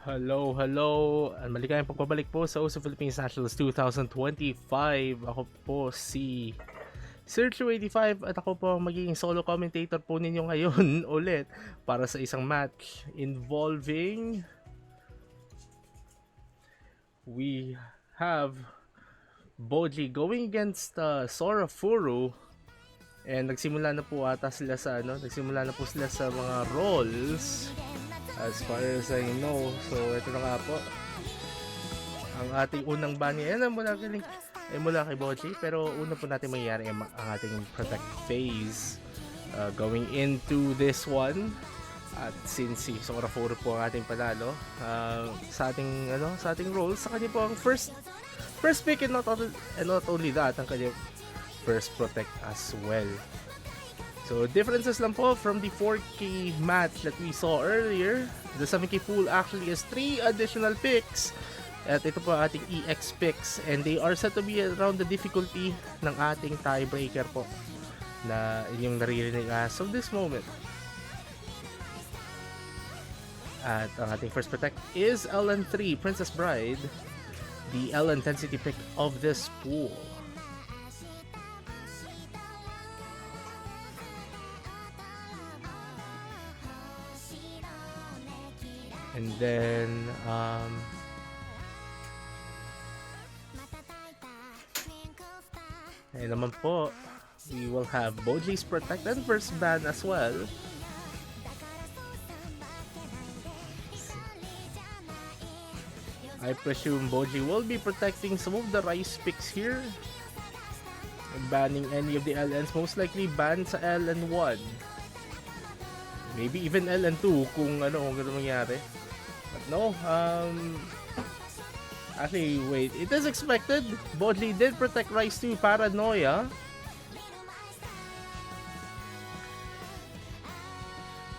Hello. Maligayang pagbabalik po sa USO Philippines Nationals 2025. Ako po si SoraFuru 85 at ako po ang magiging solo commentator po ninyo ngayon ulit para sa isang match involving we have bojii going against SoraFuru, and nagsimula na po sila sa mga roles as far as I know. So ito na nga po ang ating unang ban. Yan mula kay bojii, pero una po natin mangyayari ang ating protect phase going into this one. At since si SoraFuru po ang ating panalo sa ating roles, sa kanya po ang first pick, and not only that, ang kanya first protect as well. So differences lang po from the 4K match that we saw earlier. The 7K pool actually has 3 additional picks. At ito po ang ating EX picks, and they are set to be around the difficulty ng ating tiebreaker po na inyong naririnig as of this moment. At ang ating first protect is LN3 Princess Bride, the L intensity pick of this pool. And then ayun naman po, we will have bojii's protect and first ban as well. I presume bojii will be protecting some of the rice picks here and banning any of the LNs, most likely ban sa LN1, maybe even LN2 kung gano'n mangyari. But no, actually wait, it is expected. Bojii did protect Rice 2 Paranoia.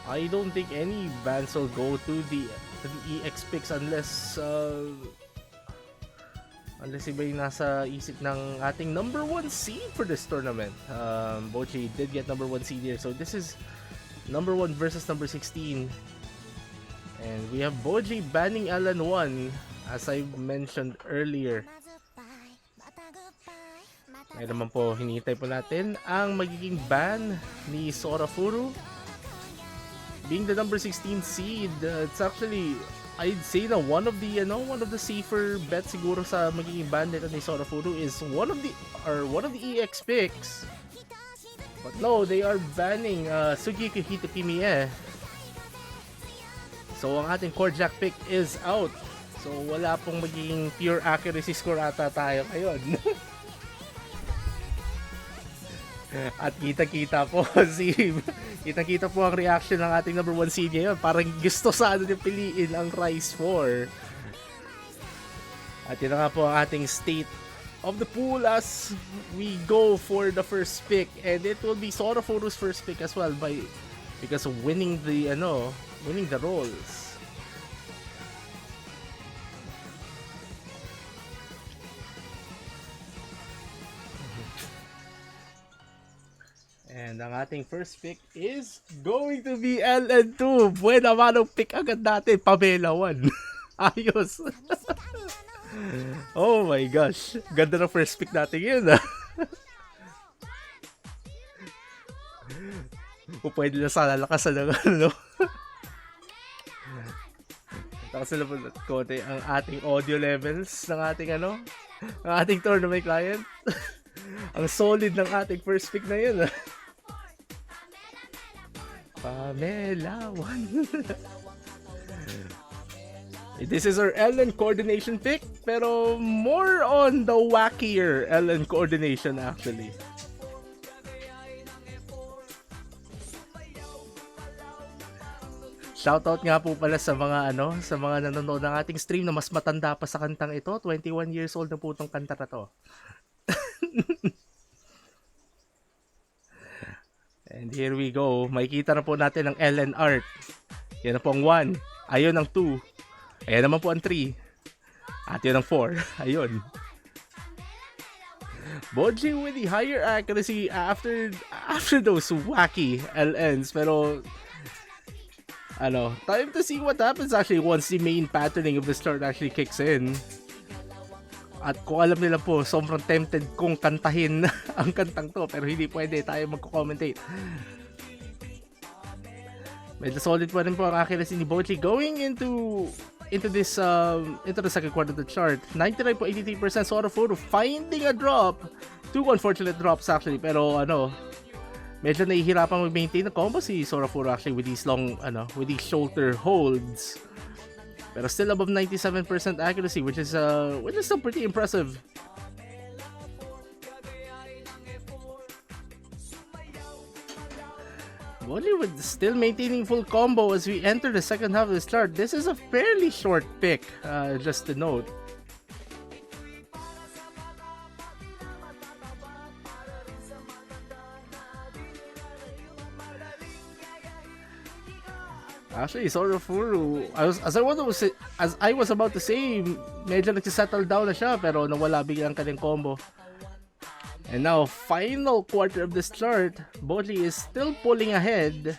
I don't think any bans will go to the EX picks unless iba yung nasa isip ng ating number 1 seed for this tournament. Bojii did get number 1 seed here, so this is number 1 versus number 16. And we have bojii banning LN1 as I mentioned earlier. Ngayon naman po, hinihintay po natin ang magiging ban ni SoraFuru. Being the number 16 seed, it's actually, I'd say na one of the safer bets siguro sa magiging ban nito ni SoraFuru is one of the EX picks. But no, they are banning Sugiki Hitokimiya. So ang ating core jack pick is out. So wala pong magiging pure accuracy score ata tayo ngayon. At kita-kita po ang reaction ng ating number 1 seed ngayon. Parang gusto sana niya piliin ang Rice 4. At yun nga po ang ating state of the pool as we go for the first pick, and it will be SoraFuru's first pick as well because of winning the rolls. And ang ating first pick is going to be LN2. Buena manong pick agad natin, Pamela 1. Ayos. Oh my gosh, ganda ng first pick natin yun o pwede na sana lakasan ng lakasan na po konti ang ating audio levels ng ating ang ating tournament client. Ang solid ng ating first pick na yun Pamela 1. This is our LN coordination pick, pero more on the wackier LN coordination actually. Shoutout nga po pala sa mga nanonood ng ating stream na mas matanda pa sa kantang ito. 21 years old na po itong kanta na to. And here we go. Makikita na po natin ang LN art. Yan na po ang 1. Ayun ang 2. Ayan naman po ang 3. At yun ang 4. Ayun. bojii with the higher accuracy after those wacky LNs. Pero Time to see what happens actually once the main patterning of the start actually kicks in. At kung alam nila po, sobrang tempted kong kantahin ang kantang to, pero hindi pwede, tayo magko-commentate. Medyo solid pa rin po ang accuracy ni bojii going into the second quarter of the chart. 99.83% SoraFuru finding a drop. Two unfortunate drops actually, pero medyo nahihirapan mag-maintain na combo si SoraFuru actually with these shoulder holds. Pero still above 97% accuracy, which is still pretty impressive. bojii with still maintaining full combo as we enter the second half of the start. This is a fairly short pick, just to note. Actually, SoraFuru, as I was about to say, medyo nagsisettle down na siya, pero nawala biglang kanyang combo. And now, final quarter of this chart, bojii is still pulling ahead.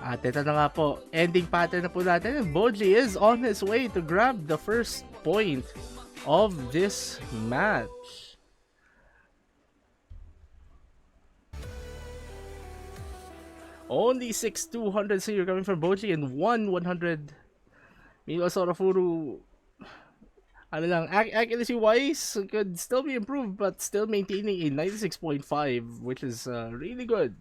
At ito na nga po, ending pattern na po natin. bojii is on his way to grab the first point of this match. Only 6 200s here coming from bojii and 1 100. Meanwhile, SoraFuru, accuracy wise, could still be improved, but still maintaining a 96.5, which is really good.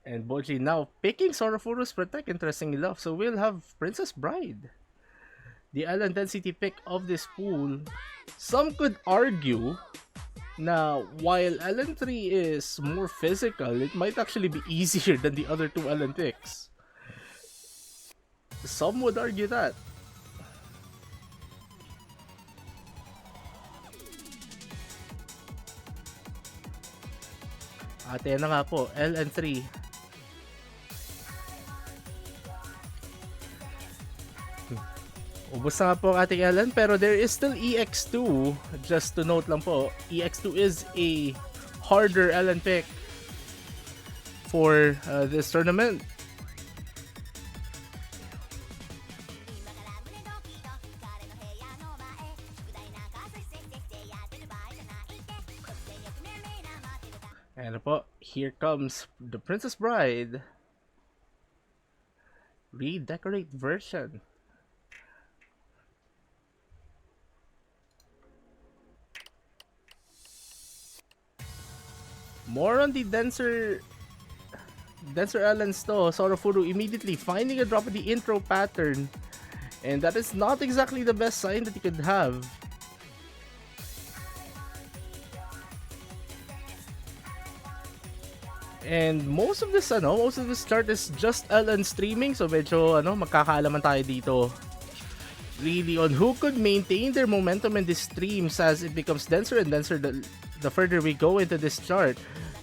And bojii now picking SoraFuru's Protect, interesting enough. So we'll have Princess Bride, the L intensity pick of this pool. Some could argue na while LN3 is more physical, it might actually be easier than the other two LN picks. Some would argue that. At yan na nga po, LN3. Ubus na nga po ang ating LN, pero there is still EX2. Just to note lang po, EX2 is a harder LN pick for this tournament. And po, here comes the Princess Bride redecorate version. More on the denser LNs to. SoraFuru immediately finding a drop in the intro pattern, and that is not exactly the best sign that he could have. And most of this chart is just LN streaming, so medyo magkakaalaman tayo dito really on who could maintain their momentum in these streams as it becomes denser and denser the further we go into this chart.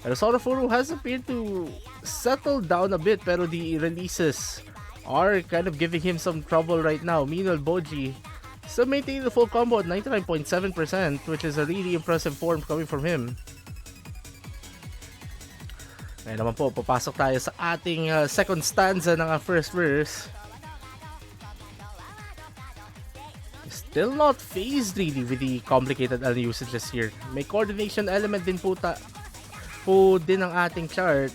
Pero SoraFuru has appeared to settle down a bit, pero the releases are kind of giving him some trouble right now. Meanwhile, bojii still maintaining the full combo at 99.7%, which is a really impressive form coming from him. Ngayon naman po, papasok tayo sa ating second stanza ng first verse. Still not phased really with the complicated usages here. May coordination element din po din ang ating chart.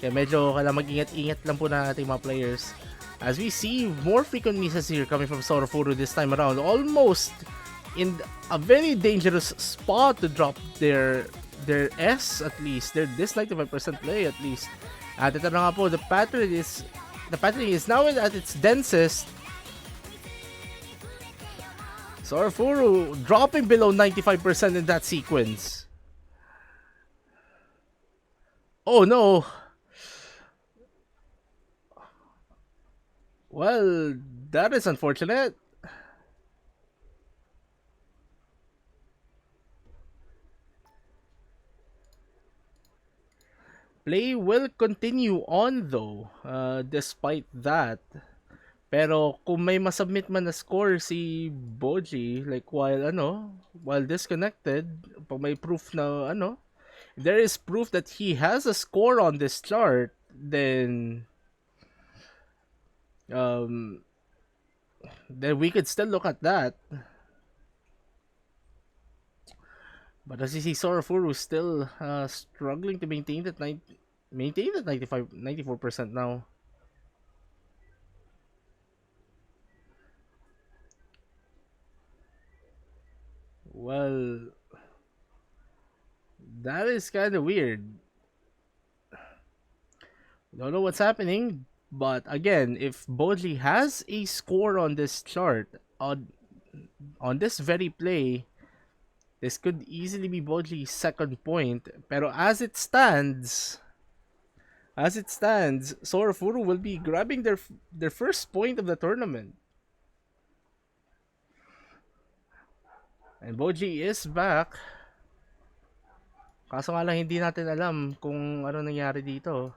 Kaya medyo kailangan mag-ingat-ingat lang po na ating mga players. As we see more frequent misses here coming from SoraFuru this time around. Almost in a very dangerous spot to drop their S at least. Their this 95% play at least. At ito na nga po, the pattern is now at its densest. SoraFuru dropping below 95% in that sequence. Oh no! Well, that is unfortunate. Play will continue on though, despite that. Pero kung may masubmit man na score si bojii, like while disconnected, pag may proof na if there is proof that he has a score on this chart, then um then we could still look at that. But as you see, SoraFuru still struggling to maintain that 94% now. Well, that is kind of weird. Don't know what's happening, but again, if bojii has a score on this chart, on this very play, this could easily be bojii's second point. Pero as it stands, SoraFuru will be grabbing their first point of the tournament. And bojii is back. Kaso nga lang hindi natin alam kung ano nangyari dito.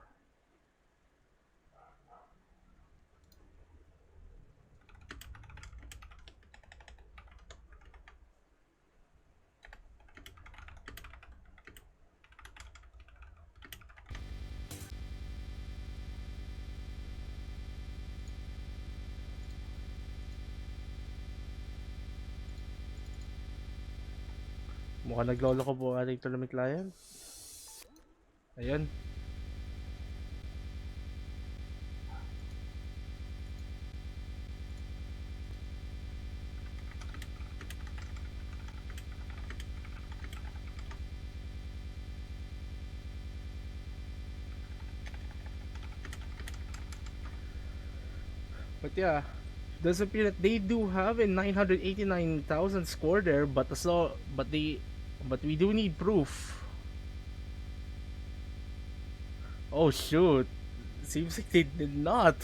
Mukhang naglolo ko po ating tournament client. Ayun. But yeah, does appear that they do have a 989,000 score there, but we do need proof. Oh shoot. Seems like they did not.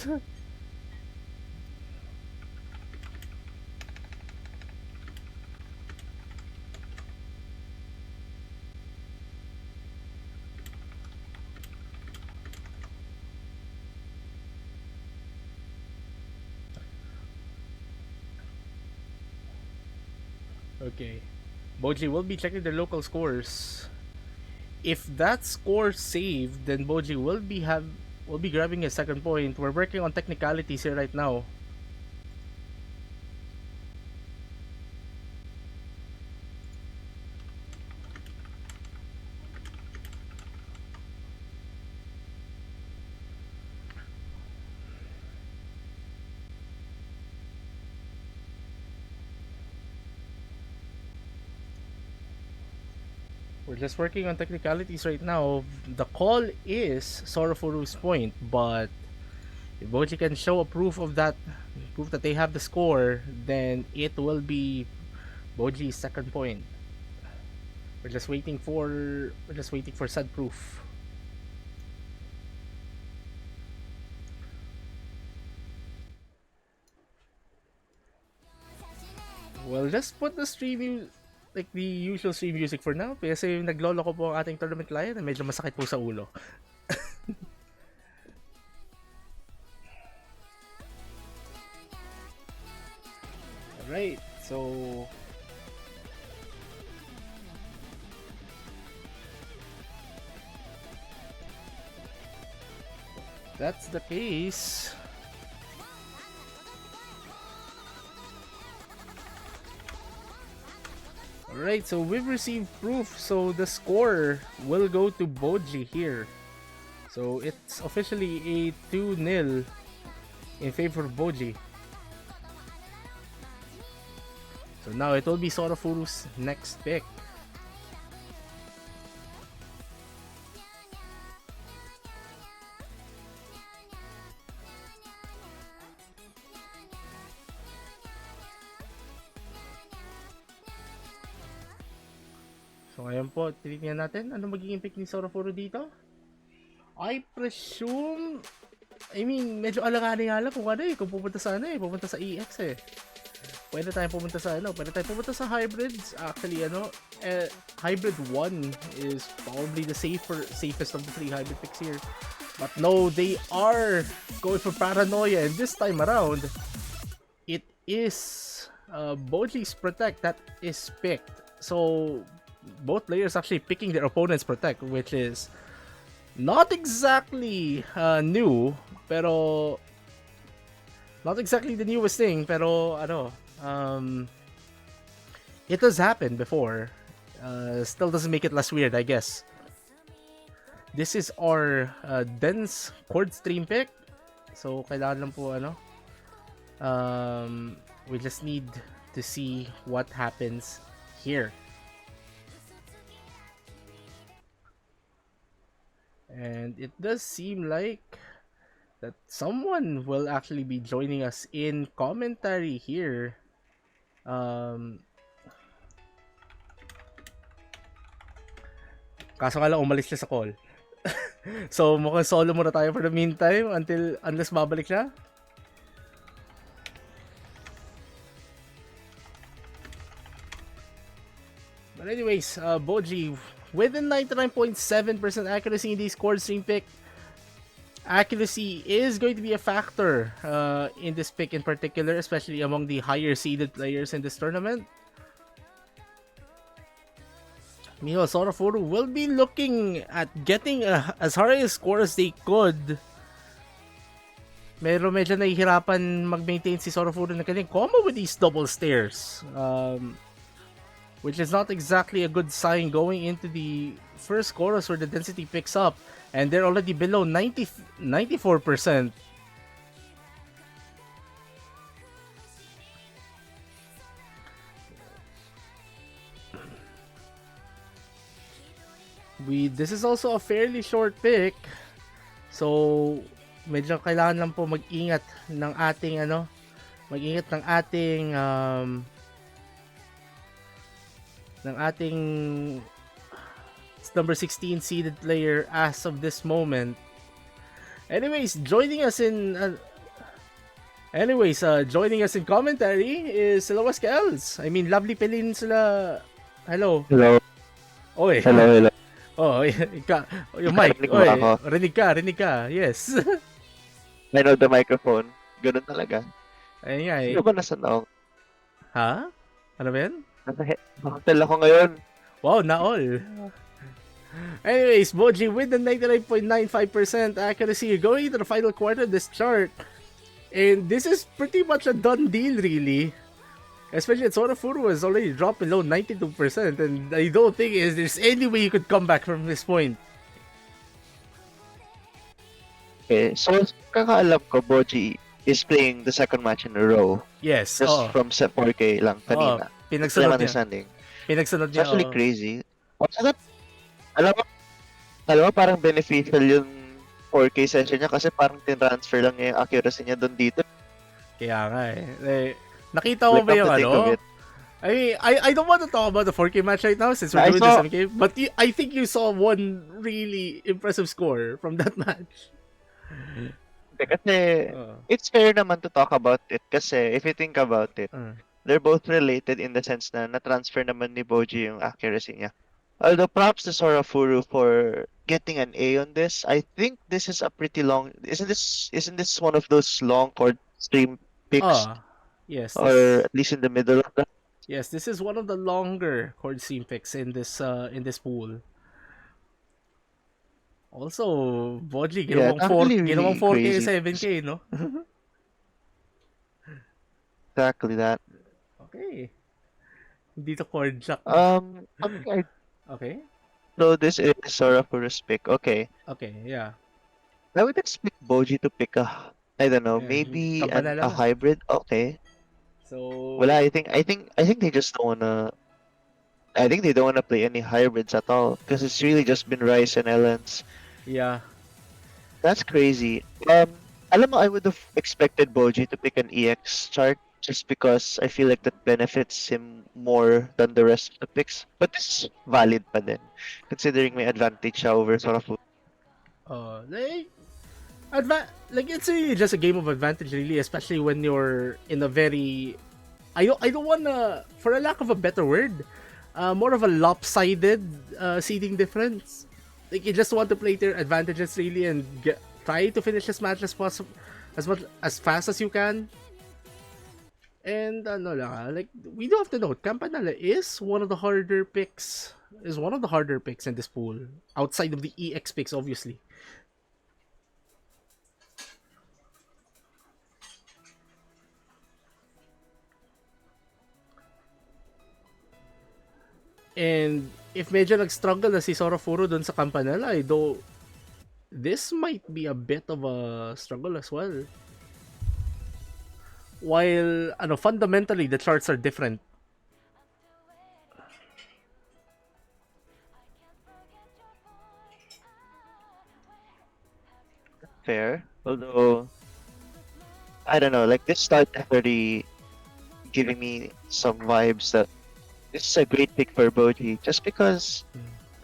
Okay. bojii will be checking their local scores. If that score saved, then bojii will be grabbing a second point. We're working on technicalities here right now. We're just working on technicalities right now. The call is SoraFuru's point, but if bojii can show a proof that they have the score, then it will be bojii's second point. We're just waiting for said proof. Well, just put the like the usual stream music for now. Kasi naglolo ko po ang ating tournament client na medyo masakit po sa ulo. Alright, so that's the case. Alright, so we've received proof, so the score will go to bojii here. So it's officially a 2-0 in favor of bojii. So now it will be SoraFuru's next pick. So ngayon po, titignan natin ano magiging pick ni SoraFuru dito. I mean, medyo alanganin nga lang kung pupunta sa EX eh. pwede tayong pumunta sa hybrids. Actually, hybrid 1 is probably the safest of the 3 hybrid picks here. But no, they are going for paranoia, and this time around, it is bojii's protect that is picked. So both players actually picking their opponent's protect, which is not exactly new, pero not exactly the newest thing, pero it has happened before. Still doesn't make it less weird, I guess. This is our dense chord stream pick. So kailangan lang po we just need to see what happens here. And it does seem like that someone will actually be joining us in commentary here. Kaso nga lang umalis siya sa call. So mukhang solo muna tayo for the meantime unless babalik siya. But anyways, bojii with a 99.7% accuracy in these chord stream pick. Accuracy is going to be a factor in this pick in particular, especially among the higher seeded players in this tournament. Meanwhile, SoraFuru will be looking at getting as high a score as they could. Medyo nahihirapan mag-maintain si SoraFuru na kanyang combo with these double stairs. Which is not exactly a good sign going into the first chorus where the density picks up. And they're already below 94%. This is also a fairly short pick. So, medyo kailangan lang po mag-ingat ng ating number 16 seeded player as of this moment. Anyways, joining us in commentary is Silawas Kels. I mean, Lovely Peninsula. Hello. Hello. Oy. Hello. Oh, yung mic. Oy, rinig ka. Yes. I know the microphone. Ganun talaga. Ayun nga eh. Sino ba nasa naong? Ha? Ano ba yan? Nasa hotel ako ngayon. Wow, na-all. Anyways, bojii with the 99.95% accuracy going into the final quarter of this chart. And this is pretty much a done deal, really. Especially at SoraFuru has already dropped below 92%. And I don't think there's any way you could come back from this point. Okay, so kakaalam ko, bojii is playing the second match in a row. Yes. Just from 4K lang kanina. Pinagsunod niya. It's actually crazy. Alam mo, parang beneficial yung 4K session niya kasi parang tinransfer lang niya yung accuracy niya doon dito. Kaya nga eh. Nakita mo ba yung I don't want to talk about the 4K match right now since we're doing the 7K, but I think you saw one really impressive score from that match. Kasi it's fair naman to talk about it kasi if you think about it, they're both related in the sense na na-transfer naman ni bojii yung accuracy niya. Although props to SoraFuru for getting an A on this. I think this is a pretty long. Isn't this one of those long chord stream picks? Yes. Or at least in the middle of that. Yes, this is one of the longer chord stream picks in this pool. Also, bojii ginawang 4K 7K, no? Exactly that. Okay. Dito chord jack. Okay. So this is SoraFuru's pick. Okay, yeah. I would expect bojii to pick I don't know, maybe a hybrid. Okay. So I think they just don't wanna. I think they don't wanna play any hybrids at all because it's really just been Rice and Ellens. Yeah. That's crazy. Alam mo, I would have expected bojii to pick an EX chart just because I feel like that benefits him more than the rest of the picks. But this is valid pa din, considering may advantage siya over SoraFuru. Like it's really just a game of advantage, really, especially when you're in a very I don't wanna, for a lack of a better word, more of a lopsided seeding difference. Like you just want to play to your advantages really and try to finish this match as possible, as fast as you can. And ano lang, like we do have to note, Campanella is one of the harder picks. Is one of the harder picks in this pool, outside of the EX picks, obviously. And if medyo nag-struggle na si SoraFuru dun sa Campanella, though this might be a bit of a struggle as well. While fundamentally the charts are different. Fair. Although, I don't know, like this start already giving me some vibes that this is a great pick for bojii. Just because,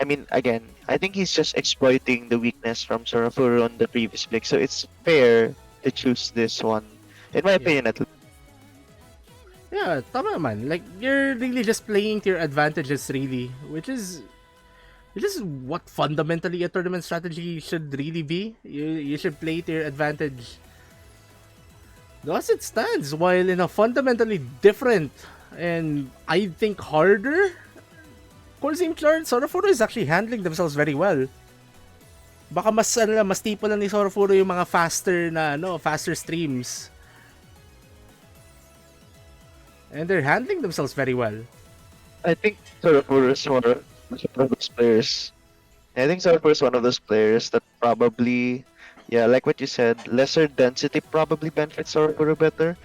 I mean, again, I think he's just exploiting the weakness from SoraFuru on the previous pick. So it's fair to choose this one. In my opinion, at least. Yeah, tama naman. Like, you're really just playing to your advantages, really. Which is what fundamentally a tournament strategy should really be. You should play to your advantage. As it stands, while in a fundamentally different and I think harder core same chart, SoraFuru is actually handling themselves very well. Baka mas tipo lang ni SoraFuru yung mga faster streams. And they're handling themselves very well. I think SoraFuru is one of those players. I think SoraFuru is one of those players that probably, yeah, like what you said, lesser density probably benefits SoraFuru better.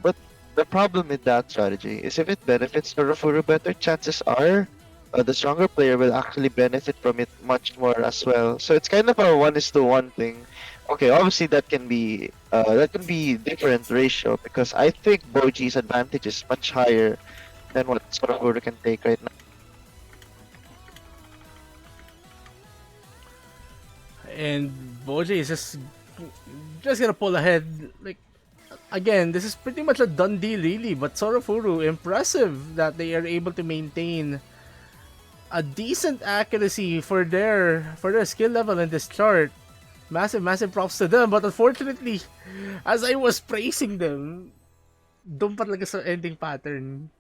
But the problem with that strategy is if it benefits SoraFuru better, chances are the stronger player will actually benefit from it much more as well. So it's kind of a 1:1 thing. Okay, obviously that can be different ratio because I think bojii's advantage is much higher than what SoraFuru can take right now. And bojii is just gonna pull ahead. Like, again, this is pretty much a done deal, really. But SoraFuru, impressive that they are able to maintain a decent accuracy for their skill level in this chart. Massive props to them. But unfortunately, as I was praising them, doon pa talaga sa ending pattern.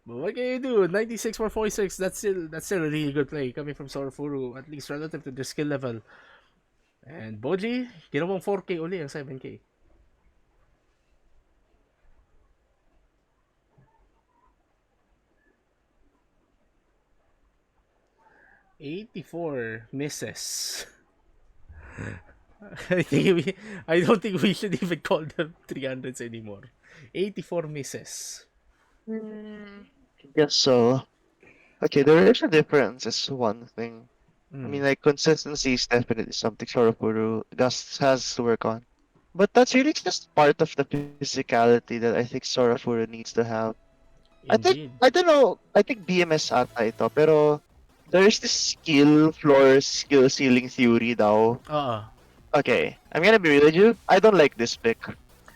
But what can you do? 96 for 46. That's still a really good play coming from SoraFuru, at least relative to their skill level. And bojii, ginawang 4K uli ang 7K. $84 misses. I don't think we should even call them 300s anymore. 84 misses. Guess so. Okay, the ratio difference is one thing. I mean, like, consistency is definitely something SoraFuru has to work on. But that's really just part of the physicality that I think SoraFuru needs to have. Indeed. I don't know, I think BMS ata ito, pero there's this skill floor, skill ceiling theory daw. Okay, I'm gonna be real with you. I don't like this pick.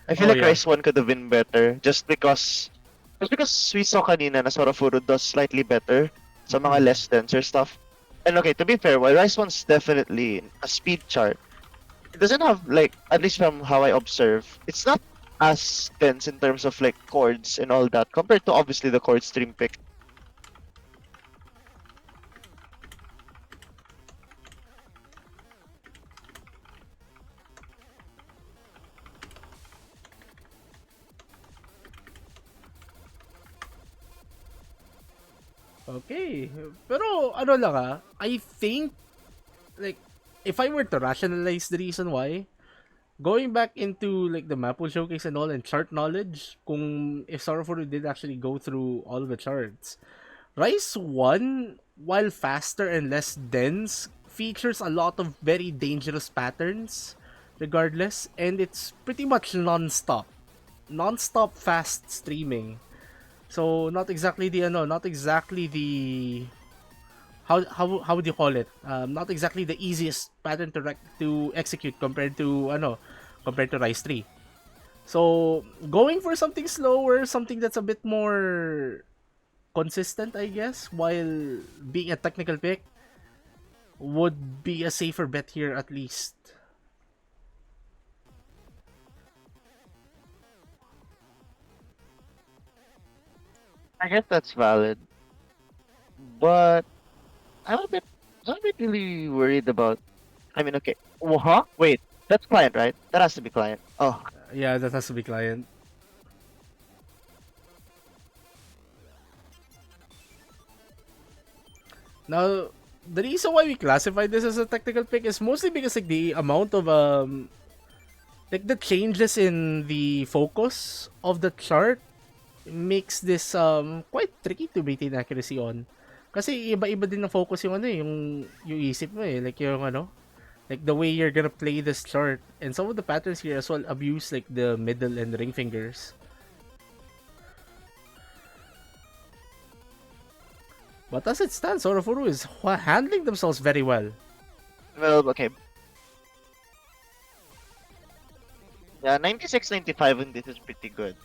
I feel like Rise 1 could have been better just because we saw kanina na SoraFuru does slightly better sa mga less denser stuff. And okay, to be fair, while Rise 1's definitely a speed chart, it doesn't have, like, at least from how I observe, it's not as dense in terms of like chords and all that compared to obviously the chord stream pick. Okay. Pero ano lang I think, like, if I were to rationalize the reason why, going back into like the Maple Showcase and all and chart knowledge, kung if SoraFuru did actually go through all of the charts, Rise 1, while faster and less dense, features a lot of very dangerous patterns regardless, and it's pretty much non-stop fast streaming. So not exactly the how would you call it? Not exactly the easiest pattern to execute compared to Rise 3. So going for something slower, something that's a bit more consistent, I guess, while being a technical pick, would be a safer bet here at least. I guess that's valid, but I'm a bit, I'm a bit really worried about. I mean, okay, huh? Wait, that's client, right? That has to be client. Oh, Yeah, that has to be client. Now, the reason why we classify this as a technical pick is mostly because like the amount of like the changes in the focus of the chart makes this quite tricky to maintain accuracy on. Kasi iba-iba din ng focus yung ano yung isip mo eh, like yung ano, like the way you're gonna play this chart. And some of the patterns here as well abuse like the middle and ring fingers. But as it stands, SoraFuru is handling themselves very well. well, okay. Yeah, 96-95 in this is pretty good.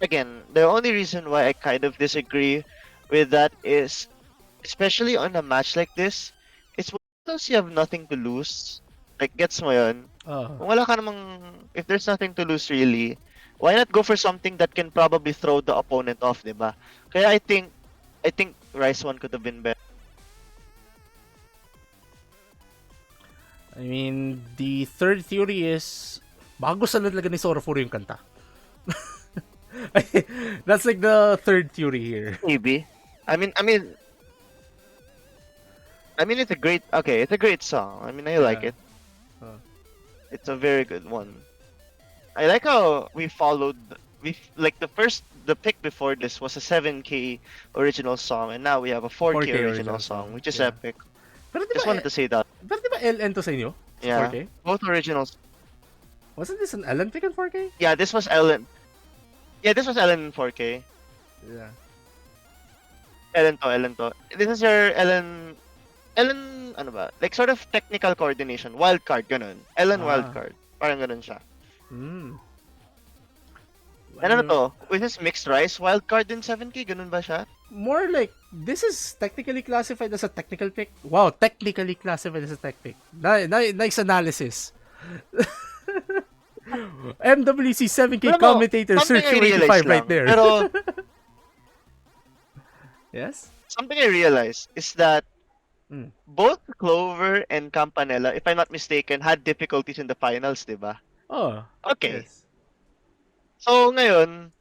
Again, the only reason why I kind of disagree with that is, especially on a match like this, it's because you have nothing to lose. Like, gets mo yun? Kung wala ka namang, if there's nothing to lose really, why not go for something that can probably throw the opponent off, diba? Kaya I think Rice 1 could have been better. I mean, the third theory is bago sa talaga ni SoraFuru yung kanta. That's like the third theory here. Maybe. I mean, it's a great, okay, it's a great song. I mean, I like it. It's a very good one. I like how we followed, like the pick before this was a 7K original song, and now we have a 4K original song, which is epic. Pero Just wanted to say that. Pero di ba LN to sa inyo? Sa Yeah, 4K? both originals. Wasn't this an LN pick in 4K? Yeah, this was Ellen. Yeah, this was Ellen in 4K. Yeah. Ellen to. This is your Ellen, ano ba? Like sort of technical coordination, wildcard, ganun. Ellen wildcard. Parang ganun siya. And ano to? With this mixed rice, wildcard in 7K, ganun ba siya? More like, this is technically classified as a technical pick. Wow, technically classified as a tech pick. Nice analysis. MWC 7K commentator search 85 right there. Pero, yes? Something I realized is that both Clover and Campanella, if I'm not mistaken, had difficulties in the finals, diba? Oh. Okay. Yes. So, ngayon,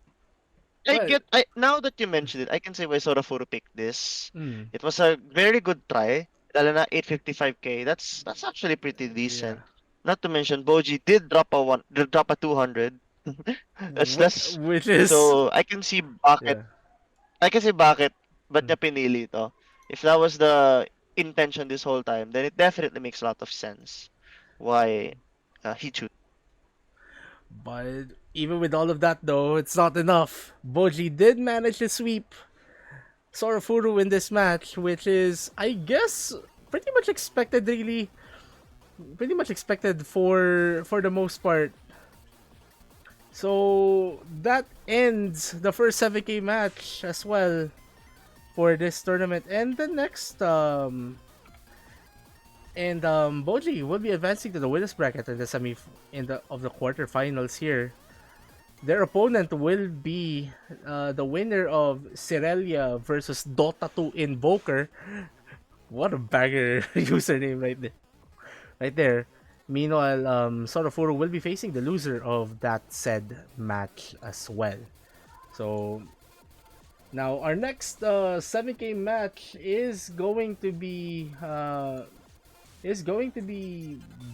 now that you mentioned it, I can say why SoraFuru picked this. It was a very good try. Lalo na 855k. That's actually pretty decent. Yeah. Not to mention, bojii did drop a 200. that's which is so I can see bakit. Yeah. I can see bakit ba't niya pinili ito. If that was the intention this whole time, then it definitely makes a lot of sense why he chose. But even with all of that, though, it's not enough. Bojii did manage to sweep SoraFuru in this match, which is, I guess, pretty much expected, really. Pretty much expected for the most part. So that ends the first 7K match as well for this tournament. And the next bojii will be advancing to the winners bracket in the of the quarterfinals here. Their opponent will be the winner of Sirelia versus Dota 2 Invoker. What a banger username right there. Meanwhile, SoraFuru will be facing the loser of that said match as well. So now our next 7K match is going to be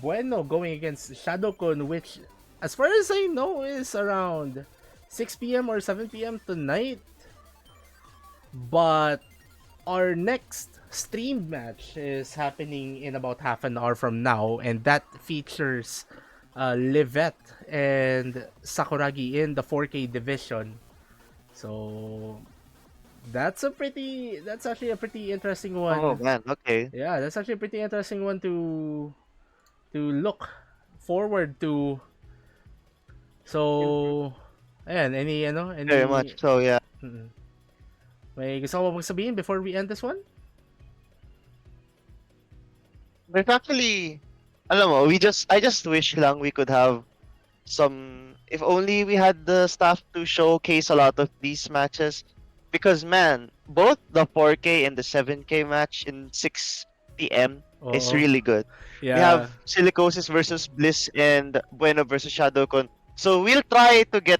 Bueno going against Shadowkun, which, as far as I know, is around 6 p.m. or 7 p.m. tonight. But our next streamed match is happening in about half an hour from now, and that features Livette and Sakuragi in the 4K division. So that's actually a pretty interesting one. Oh man, okay. Yeah, that's actually a pretty interesting one to look forward to. So, ayan, any Very much so, yeah. May gusto ko magsabihin before we end this one? But actually, alam mo, I just wish lang we could have some, if only we had the staff to showcase a lot of these matches. Because man, both the 4K and the 7K match in 6 p.m. is really good. Yeah. We have Silicosis versus Bliss and Bueno versus Shadowcon. So we'll try to get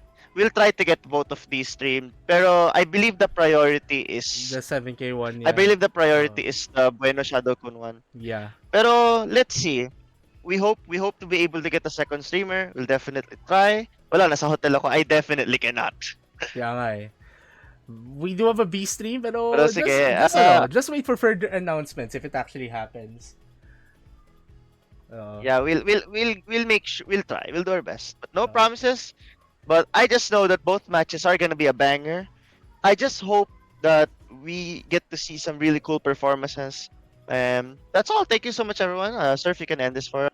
both of these streamed. Pero I believe the priority is the 7K one. Yeah. I believe the priority is the Bueno Shadowcon one. Yeah. Pero let's see. We hope to be able to get a second streamer. We'll definitely try. Wala, nasa hotel ako. I definitely cannot. Kaya nga eh. We do have a B stream, pero sige, just wait for further announcements if it actually happens. Yeah, we'll try. We'll do our best. But no promises. But I just know that both matches are gonna be a banger. I just hope that we get to see some really cool performances. That's all. Thank you so much, everyone. Sir, if you can end this for us.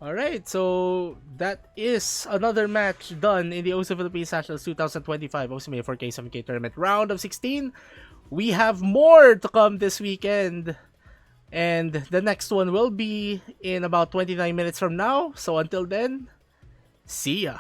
Alright, so that is another match done in the OC Philippines Nationals 2025 OCMA 4K 7K Tournament Round of 16. We have more to come this weekend. And the next one will be in about 29 minutes from now. So until then, see ya.